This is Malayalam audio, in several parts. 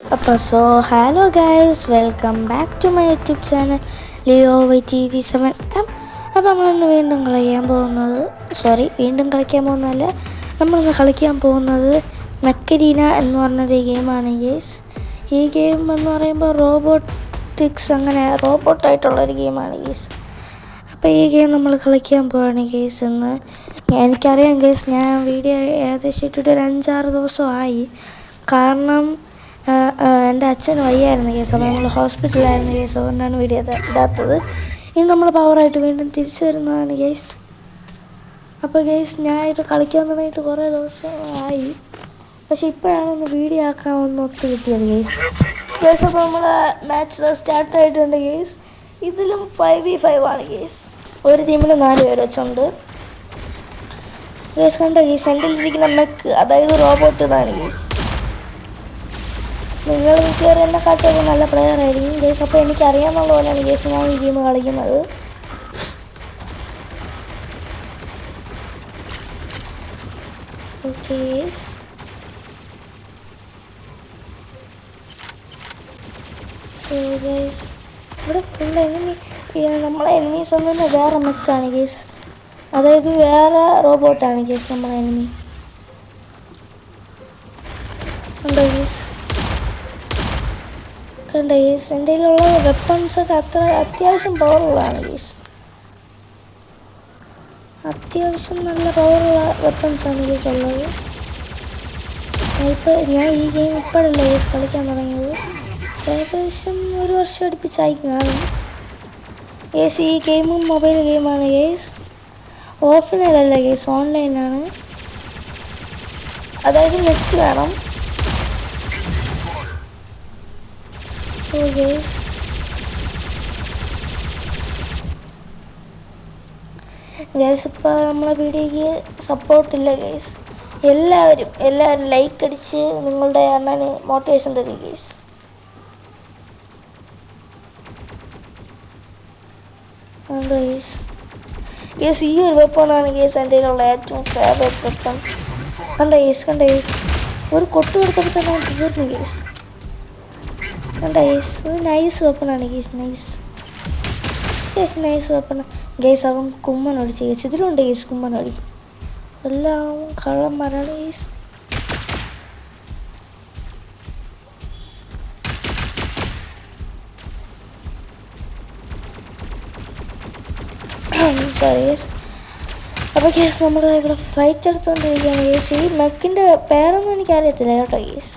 Hello guys, welcome back to my YouTube channel Leo TV7. അപ്പോൾ നമ്മളിന്ന് വീണ്ടും കളിക്കാൻ പോകുന്നത് മെക്കരീന എന്ന് പറഞ്ഞൊരു ഗെയിമാണ് ഗേസ്. ഈ ഗെയിം എന്ന് പറയുമ്പോൾ റോബോട്ടിക്സ് അങ്ങനെ റോബോട്ടായിട്ടുള്ളൊരു ഗെയിമാണ് ഗേസ്. അപ്പോൾ ഈ ഗെയിം നമ്മൾ കളിക്കാൻ പോവാണ് ഗേസ് എന്ന് എനിക്കറിയാം ഗേസ്. ഞാൻ വീഡിയോ ഏകദേശം ഇട്ടിട്ട് ഒരു 5-6 ദിവസമായി. കാരണം എൻ്റെ അച്ഛന് വയ്യായിരുന്നു കേസ്. അപ്പോൾ നമ്മൾ ഹോസ്പിറ്റലായിരുന്നു കേസ്. അതുകൊണ്ടാണ് വീഡിയോ ഇടാത്തത്. ഇനി നമ്മൾ പവറായിട്ട് വീണ്ടും തിരിച്ചു വരുന്നതാണ് ഗേസ്. അപ്പോൾ ഗേസ് ഞാൻ ഇത് കളിക്കാൻ തുടങ്ങിയിട്ട് കുറേ ദിവസമായി. പക്ഷേ ഇപ്പോഴാണ് ഒന്ന് വീഡിയോ ആക്കാൻ ഒത്ത് കിട്ടിയത് ഗേസ്. അപ്പോൾ നമ്മൾ മാച്ച് സ്റ്റാർട്ടായിട്ടുണ്ട് ഗേസ്. ഇതിലും 5v5 ആണ് ഗേസ്. ഒരു ടീമിൽ 4 പേര് വെച്ചുണ്ട് ഗേസ്. കണ്ടോ ഗേസ്, സെൻറ്ററിലിരിക്കുന്ന മെക്ക്, അതായത് റോബോട്ട് ഇതാണ് ഗേസ്. നിങ്ങൾ മിക്കവാറും എന്നെ കാട്ടിയൊക്കെ നല്ല പ്ലെയർ ആയിരിക്കും ഗേസ്. അപ്പോൾ എനിക്കറിയാമെന്നുള്ള പോലെയാണ് ഗേസ് ഞാൻ ഈ ഗെയിം കളിക്കുന്നത്. ഓക്കെ ഗേസ്, സോ ഗേസ് ഇവിടെ ഫുൾ എനിമി. നമ്മളെ എനിമീസ് ഒന്നും വേറെ മെക്കാണ് ഗേസ്, അതായത് വേറെ റോബോട്ടാണ് ഗേസ് നമ്മളെ എനിമി. ഉണ്ടോ ഗേസ്? കണ്ടോ ഗേസ്, എൻ്റെ കയ്യിലുള്ള വെപ്പൺസൊക്കെ അത്യാവശ്യം പവറുള്ളതാണ് ഗേസ്. അത്യാവശ്യം നല്ല പവറുള്ള വെപ്പൺസാണ് ഗേസ് ഉള്ളത്. ഞാൻ ഈ ഗെയിം ഇപ്പോഴല്ല ഗേസ് കളിക്കാൻ തുടങ്ങിയത്. ഏകദേശം 1 വർഷം അടുപ്പിച്ചായി കാണും ഗേസ്. ഈ ഗെയിമും മൊബൈൽ ഗെയിമാണ് ഗേസ്. ഓഫ്ലൈനല്ല ഗേസ്, ഓൺലൈനാണ്. അതായത് നെറ്റ് വേണം. ഗൈസ് ഇപ്പോൾ നമ്മളെ വീഡിയോയ്ക്ക് സപ്പോർട്ടില്ല ഗൈസ്. എല്ലാവരും ലൈക്ക് അടിച്ച് നിങ്ങളുടെ അണ്ണന് മോട്ടിവേഷൻ തരും ഗൈസ്. ഗൈസ് ഈ ഒരു വെപ്പണാണ് ഗൈസ് എൻ്റെ കയ്യിലുള്ള ഏറ്റവും ഫേവറേറ്റ് വെപ്പൺ. കണ്ട ഗൈസ് ഒരു കൊട്ട് കൊടുത്തപ്പോൾ തന്നെ തീർന്നു ഗൈസ്. കണ്ട ഗൈസ്, ഒരു നൈസ് വെപ്പണാണ് ഗൈസ്. Nice weapon guys. അവൻ കുമ്മനൊടിച്ച് ഗൈസ്. ഇതിലുണ്ട് ഗൈസ് കുമ്മനൊടി. എല്ലാം കള്ളന്മാരാണ് ഗൈസ്. അപ്പോൾ ഗൈസ് നമ്മൾ ഇവിടെ ഫൈറ്റ് എടുത്തുകൊണ്ടിരിക്കുകയാണ് ഗൈസ്. ഈ മെക്കിൻ്റെ പേരൊന്നും എനിക്കറിയത്തില്ല കേട്ടോ ഗൈസ്.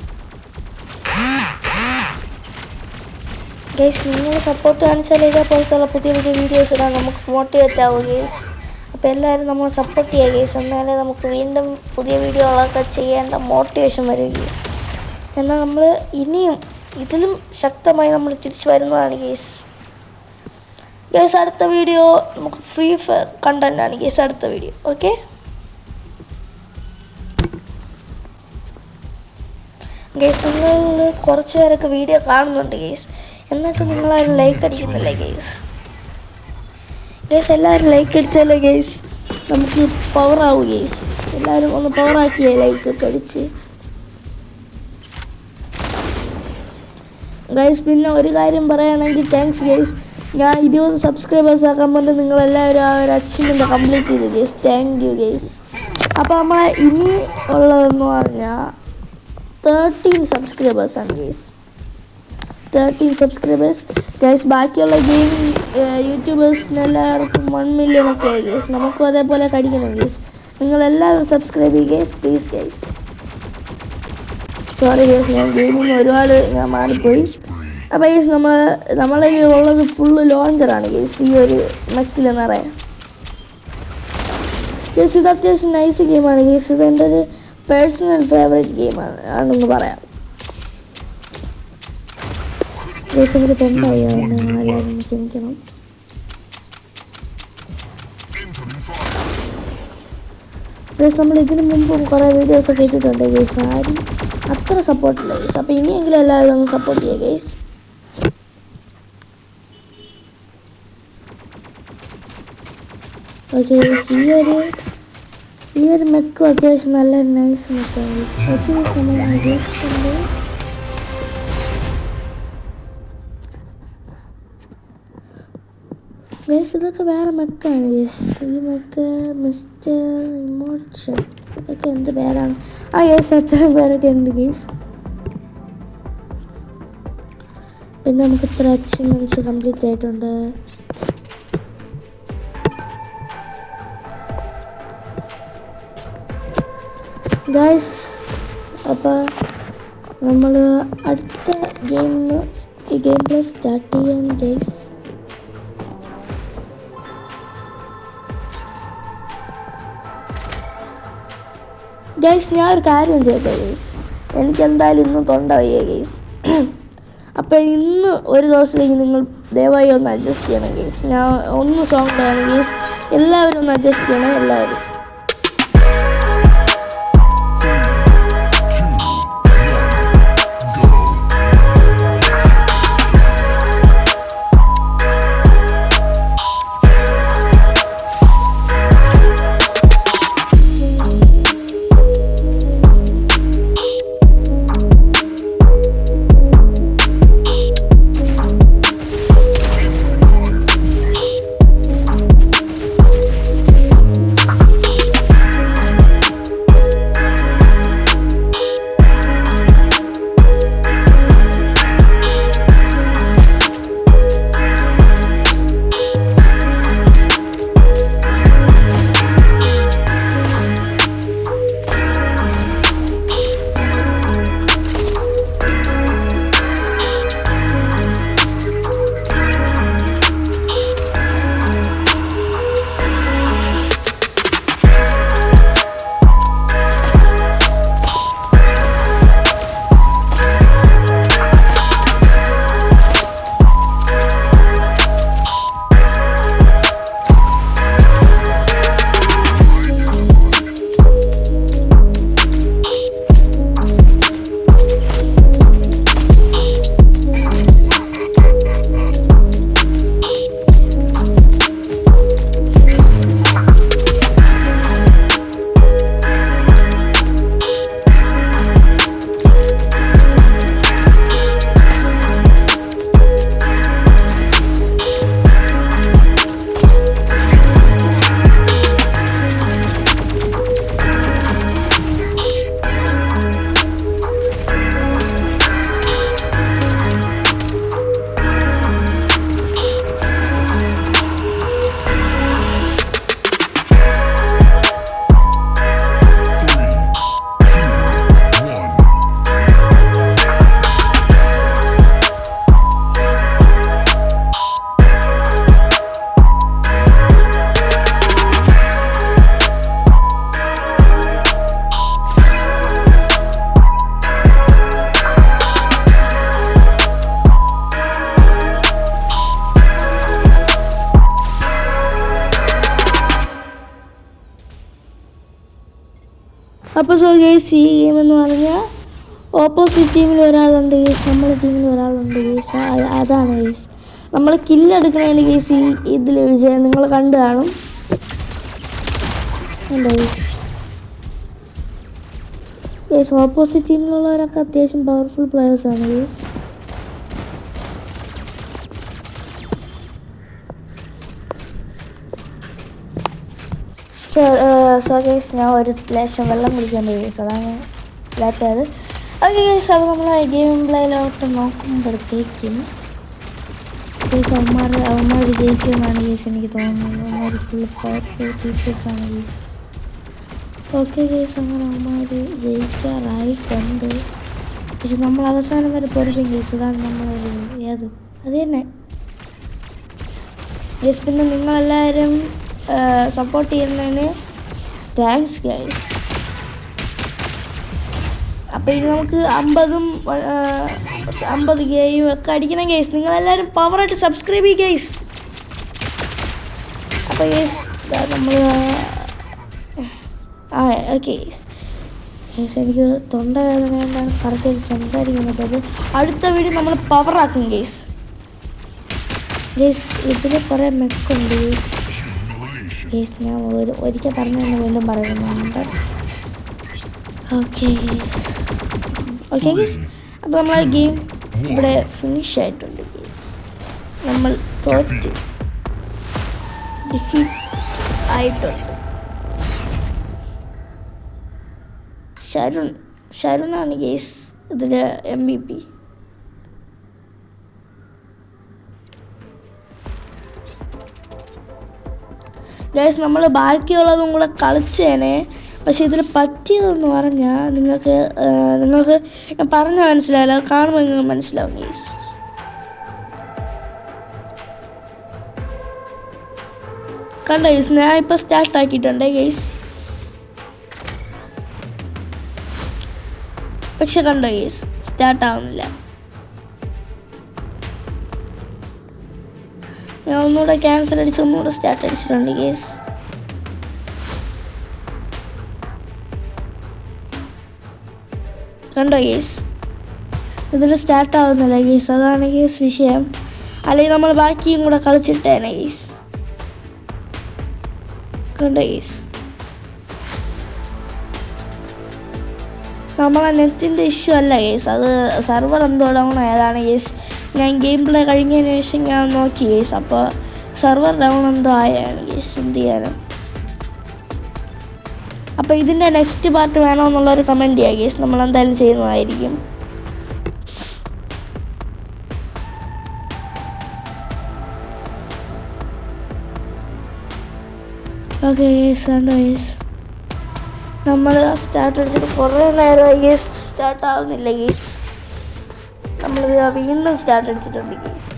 ഗൈസ് നിങ്ങൾ സപ്പോർട്ട് കാണിച്ചാൽ ഇതേപോലത്തുള്ള പുതിയ വീഡിയോസ് ഇടാൻ നമുക്ക് മോട്ടിവേറ്റ് ആവും ഗൈസ്. അപ്പോൾ എല്ലാവരും നമ്മൾ സപ്പോർട്ട് ചെയ്യുക ഗൈസ്. എന്നാലേ നമുക്ക് വീണ്ടും പുതിയ വീഡിയോകളൊക്കെ ചെയ്യേണ്ട മോട്ടിവേഷൻ വരും ഗൈസ്. എന്നാൽ നമ്മൾ ഇനിയും ഇതിലും ശക്തമായി നമ്മൾ തിരിച്ചു വരുന്നതാണ് ഗൈസ്. അടുത്ത വീഡിയോ നമുക്ക് ഫ്രീ ഫയർ കണ്ടൻ്റാണ് ഗൈസ്. അടുത്ത വീഡിയോ ഓക്കെ ഗൈസ്. നിങ്ങൾ കുറച്ച് പേരൊക്കെ വീഡിയോ കാണുന്നുണ്ട് ഗൈസ്, എന്നിട്ട് നിങ്ങളാരും ലൈക്ക് അടിക്കുന്നില്ല ഗൈസ്. എല്ലാവരും ലൈക്ക് അടിച്ചാലേ ഗൈസ് നമുക്ക് പവറാവും ഗൈസ്. എല്ലാവരും ഒന്ന് പവറാക്കിയേ ലൈക്കൊക്കെ അടിച്ച് ഗൈസ്. പിന്നെ ഒരു കാര്യം പറയുകയാണെങ്കിൽ താങ്ക്സ് ഗൈസ്. ഞാൻ 20 സബ്സ്ക്രൈബേഴ്സ് ആക്കാൻ വേണ്ടി നിങ്ങളെല്ലാവരും ആ ഒരു അച്ചീവ്മെൻറ്റ് കംപ്ലീറ്റ് ചെയ്തു ഗൈസ്. Thank you guys. അപ്പോൾ നമ്മളെ ഇനി ഉള്ളതെന്ന് പറഞ്ഞാൽ 13 സബ്സ്ക്രൈബേഴ്സാണ് ഗൈസ്. 13 subscribers guys. ബാക്കിയുള്ള ഗെയിം യൂട്യൂബേഴ്സിന് എല്ലാവർക്കും 1 മില്യൺ ഒക്കെ ആയി ഗൈസ്. നമുക്കും അതേപോലെ കടിക്കണം ഗൈസ്. നിങ്ങളെല്ലാവരും സബ്സ്ക്രൈബ് ചെയ്യുക guys, please guys. Sorry guys, ഞാൻ ഗെയിമിൽ ഒരുപാട് മാറിപ്പോയി. അപ്പോൾ ഗൈസ് നമ്മളെ ഉള്ളത് ഫുള്ള് ലോഞ്ചറാണ് ഗൈസ്. ഈ ഒരു മെക്കിലെന്ന് പറയാം ഗൈസ്. ഇത് അത്യാവശ്യം നൈസ് ഗെയിമാണ് ഗൈസ്. ഇത് എൻ്റെ ഒരു പേഴ്സണൽ ഫേവറേറ്റ് ആണെന്ന് പറയാം ഗൈസ്. അവർ തെണ്ടായി എല്ലാവരും ക്ഷമിക്കണം ഗൈസ്. നമ്മൾ ഇതിനു മുമ്പും കുറേ വീഡിയോസൊക്കെ ഇട്ടിട്ടുണ്ട് ഗൈസ്. ആരും അത്ര സപ്പോർട്ടില്ല ഗൈസ്. അപ്പോൾ ഇനിയെങ്കിലും എല്ലാവരും ഒന്ന് സപ്പോർട്ട് ചെയ്യുക ഗൈസ്. ഓക്കെ ഗൈസ്, ഈ ഒരു മെക്കും അത്യാവശ്യം നല്ല നൈസ് മെക്കാണ് ഗൈസ്. അത്യാവശ്യം നമ്മൾ ഗൈസ് ഇതൊക്കെ വേറെ മെക്കാണ് ഗൈസ്. ഈ മെക്ക മിസ്റ്റർ ഇമോഷൻ ഇതൊക്കെ എന്ത് പേരാണ്? ആ ഗൈസ് അത്രയും പേരൊക്കെ ഉണ്ട് ഗൈസ്. പിന്നെ നമുക്ക് ഇത്ര അച്ചീവ്മെൻറ്റ്സ് കംപ്ലീറ്റ് ആയിട്ടുണ്ട്. ഗൈസ് അപ്പോൾ നമ്മൾ അടുത്ത ഗെയിം പ്ലേ സ്റ്റാർട്ട് ചെയ്യാം ഗൈസ്. ഗൈസ് ഞാൻ ഒരു കാര്യം ചെയ്തേ ഗൈസ്, എനിക്കെന്തായാലും ഇന്ന് തൊണ്ട വയ്യ ഗൈസ്. അപ്പോൾ ഇന്ന് ഒരു ദിവസത്തേക്ക് നിങ്ങൾ ദയവായി ഒന്ന് അഡ്ജസ്റ്റ് ചെയ്യണം ഗൈസ്. ഞാൻ ഒന്ന് സോങ് ആണ് ഗൈസ്, എല്ലാവരും ഒന്ന് അഡ്ജസ്റ്റ് ചെയ്യണം എല്ലാവരും. അപ്പോൾ സോ ഗൈസ് ഈ ഗെയിം എന്ന് പറഞ്ഞാൽ ഓപ്പോസിറ്റ് ടീമിൽ ഒരാളുണ്ട് ഗൈസ്, നമ്മുടെ ടീമിൽ ഒരാളുണ്ട് ഗൈസ്. അതാണ് ഗൈസ് നമ്മൾ കില്ലെടുക്കണതിന് ഗൈസ് ഈ ഇതിൽ വിജയം നിങ്ങൾ കണ്ടു കാണും. ഉണ്ടോ ഗൈസ്? ഓപ്പോസിറ്റ് ടീമിലുള്ളവരൊക്കെ അത്യാവശ്യം പവർഫുൾ പ്ലെയേഴ്സാണ് ഗൈസ്. സോ ഗൈസ് ഞാൻ ഒരു ലേശം വെള്ളം കുടിക്കേണ്ട ഗൈസ്, അതാണ് ലേറ്റായത്. ഓക്കെ ഗൈസ്, അപ്പോൾ നമ്മൾ ഗെയിം പ്ലേയിലോട്ട് നോക്കുമ്പോഴത്തേക്കും ഗൈസ് അവന്മാർ ജയിക്കുമെന്നാണ് ഗൈസ് എനിക്ക് തോന്നുന്നത്. അവന്മാർ ഫുൾ പവർഫുൾ ടീച്ചേഴ്സാണ് ഗൈസ്. ഓക്കെ ഗൈസ്, അങ്ങനെ അവന്മാർ ജയിക്കാറായിട്ടുണ്ട്. പക്ഷെ നമ്മൾ അവസാനം വരെ പൊരുതും ഗൈസ്, അതാണ് നമ്മളൊരു ഏത് അത് തന്നെ ഗൈസ്. പിന്നെ നിങ്ങളെല്ലാവരും സപ്പോർട്ട് ചെയ്യുന്നതിന് താങ്ക്സ് ഗൈസ്. അപ്പോൾ ഇനി നമുക്ക് 50 ഗെയിം ഒക്കെ അടിക്കണം ഗൈസ്. നിങ്ങളെല്ലാവരും പവറായിട്ട് സബ്സ്ക്രൈബ് ചെയ്യും ഗൈസ്. അപ്പോൾ ഗൈസ് നമ്മൾ ഓക്കെ ഗൈസ്, എനിക്ക് തൊണ്ടവേദന കൊണ്ടാണ് കറക്റ്റായിട്ട് സംസാരിക്കുന്നത്. അപ്പോൾ അടുത്ത വീഡിയോ നമ്മൾ പവറാക്കും ഗൈസ്. ഗൈസ് ഇതിൽ കുറേ മെക്കുണ്ട് ഗൈസ്. ഗൈസ് ഞാൻ ഒരിക്കൽ പറഞ്ഞു തന്നെ വീണ്ടും പറയുന്നുണ്ട്. ഓക്കെ ഗൈസ്, അപ്പോൾ നമ്മളെ ഗെയിം ഇവിടെ ഫിനിഷ് ആയിട്ടുണ്ട് ഗൈസ്. നമ്മൾ തോറ്റു. ഡിഫീറ്റ് ആയിട്ടുണ്ട്. ഷരുണാണ് ഗൈസ് ഇതിൽ MVP. ഗൈസ് നമ്മൾ ബാക്കിയുള്ളതും കൂടെ കളിച്ചേനെ. പക്ഷെ ഇതിൽ പറ്റിയതെന്ന് പറഞ്ഞാൽ നിങ്ങൾക്ക് ഞാൻ പറഞ്ഞാൽ മനസ്സിലാവില്ല, കാണുമ്പോൾ നിങ്ങൾക്ക് മനസ്സിലാവും ഗൈസ്. കണ്ടോ ഗൈസ്, ഞാൻ ഇപ്പോൾ സ്റ്റാർട്ടാക്കിയിട്ടുണ്ട് ഗൈസ്. പക്ഷെ കണ്ടോ ഗൈസ്, സ്റ്റാർട്ടാവുന്നില്ല. ഞാൻ ഒന്നുകൂടെ ക്യാൻസൽ അടിച്ച് ഒന്നുകൂടെ സ്റ്റാർട്ട് അടിച്ചിട്ടുണ്ട് ഗൈസ്. കണ്ടോ ഗൈസ്, ഇതിൽ സ്റ്റാർട്ടാവുന്നില്ല ഗൈസ്. അതാണ് ഗൈസ് വിഷയം. അല്ലെങ്കിൽ നമ്മൾ ബാക്കിയും കൂടെ കളിച്ചിട്ടേനെ ഗൈസ്. കണ്ടോ ഗൈസ്, നമ്മളെ നെറ്റിൻ്റെ ഇഷ്യൂ അല്ല ഗൈസ്, അത് സെർവർ എന്തോ ഡൗൺ ആയതാണ് ഗൈസ്. ഞാൻ ഗെയിം പ്ലേ കഴിഞ്ഞതിന് ശേഷം ഞാൻ നോക്കി ഗൈസ്, അപ്പോൾ സെർവർ ഡൗൺ എന്തോ ആയാണ് ഗൈസ്. എന്ത് ചെയ്യാനും. അപ്പോൾ ഇതിൻ്റെ നെക്സ്റ്റ് പാർട്ട് വേണമെന്നുള്ളൊരു കമൻറ്റ് ചെയ്യുക ഗൈസ്, നമ്മളെന്തായാലും ചെയ്യുന്നതായിരിക്കും. ഓക്കെ ഗൈസ്, കണ്ടോ ഗൈസ്, നമ്മൾ സ്റ്റാർട്ട് അടിച്ചിട്ട് കുറേ നേരമായി ഗൈസ്, സ്റ്റാർട്ടാവുന്നില്ല ഗൈസ്. നമ്മൾ വീണ്ടും സ്റ്റാർട്ട് അടിച്ചിട്ടുണ്ട് ഗൈസ്.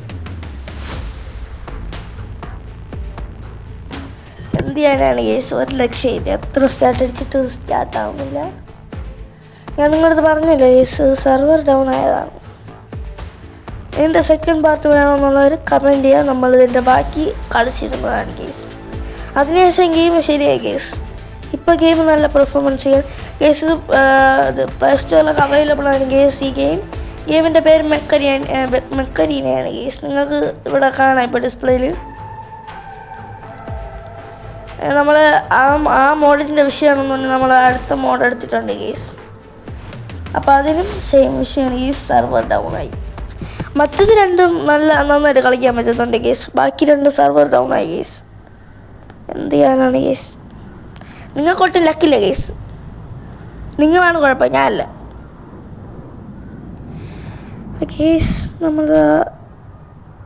എന്ത് ചെയ്യാനാണ് ഗൈസ്, ഒരു ലക്ഷ്യമില്ല. എത്ര സ്റ്റാർട്ട് അടിച്ചിട്ട് സ്റ്റാർട്ടാവുന്നില്ല. ഞാൻ നിങ്ങളടുത്ത് പറഞ്ഞില്ല ഗൈസ്, സെർവർ ഡൗൺ ആയതാണ്. ഇതിൻ്റെ സെക്കൻഡ് പാർട്ട് വേണമെന്നുള്ളവർ കമൻറ്റ് ചെയ്യുക. നമ്മളിതിൻ്റെ ബാക്കി കളിച്ചിരുന്നതാണ് ഗൈസ്. അതിനുശേഷം ഗെയിം ശരിയായി ഗൈസ്. ഇപ്പോൾ ഗെയിം നല്ല പെർഫോമൻസ് ചെയ്യാൻ ഗൈസ്. ഇത് പ്ലേ സ്റ്റോറിലൊക്കെ അവൈലബിൾ ആണ് ഗൈസ്. ഈ ഗെയിമിൻ്റെ പേര് മെക്കരീനയാണ് ഗൈസ്. നിങ്ങൾക്ക് ഇവിടെ കാണാം ഇപ്പോൾ ഡിസ്പ്ലേയിൽ. നമ്മൾ ആ മോഡിൻ്റെ വിഷയമാണെന്നുണ്ടെങ്കിൽ നമ്മൾ അടുത്ത മോഡ് എടുത്തിട്ടുണ്ട് ഗൈസ്. അപ്പോൾ അതിനും സെയിം വിഷയമാണ് ഗൈസ്, സെർവർ ഡൗൺ ആയി. മറ്റത് രണ്ടും നന്നായിട്ട് കളിക്കാൻ പറ്റുന്നുണ്ട് ഗൈസ്. ബാക്കി രണ്ട് സെർവർ ഡൗൺ ആയി ഗൈസ്. എന്ത് ചെയ്യാനാണ് ഗൈസ്. നിങ്ങൾക്കൊട്ടും ലക്കില്ല ഗൈസ്, നിങ്ങളാണ് കുഴപ്പം, ഞാനല്ല. ഗൈസ് നമ്മൾ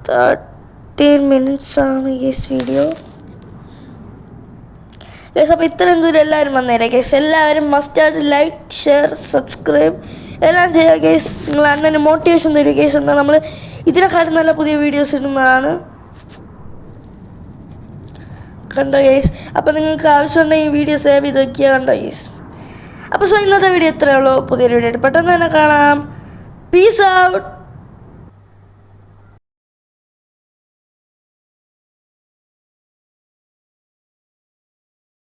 13 minutes ആണ് ഗൈസ് വീഡിയോ ഗൈസ്. അപ്പോൾ ഇത്രയും ദൂരം എല്ലാവരും വന്നേരെ ഗൈസ്. എല്ലാവരും മസ്റ്റായിട്ട് ലൈക്ക്, ഷെയർ, സബ്സ്ക്രൈബ് എല്ലാം ചെയ്യുക ഗൈസ്. നിങ്ങൾ അണ്ണന് മോട്ടിവേഷൻ തരും ഗൈസ്. എന്നാൽ നമ്മൾ ഇതിനെക്കാട്ടും നല്ല പുതിയ വീഡിയോസ് ഇടുന്നതാണ്. കണ്ടോ ഗൈസ്. അപ്പോൾ നിങ്ങൾക്ക് ആവശ്യമുണ്ടെങ്കിൽ ഈ വീഡിയോ സേവ് ചെയ്ത് വയ്ക്കുക. കണ്ടോ ഗൈസ്. അപ്പോൾ ഇന്നത്തെ വീഡിയോ ഇത്രയേ ഉള്ളൂ. പുതിയൊരു വീഡിയോ പെട്ടെന്ന് തന്നെ കാണാം. Peace out.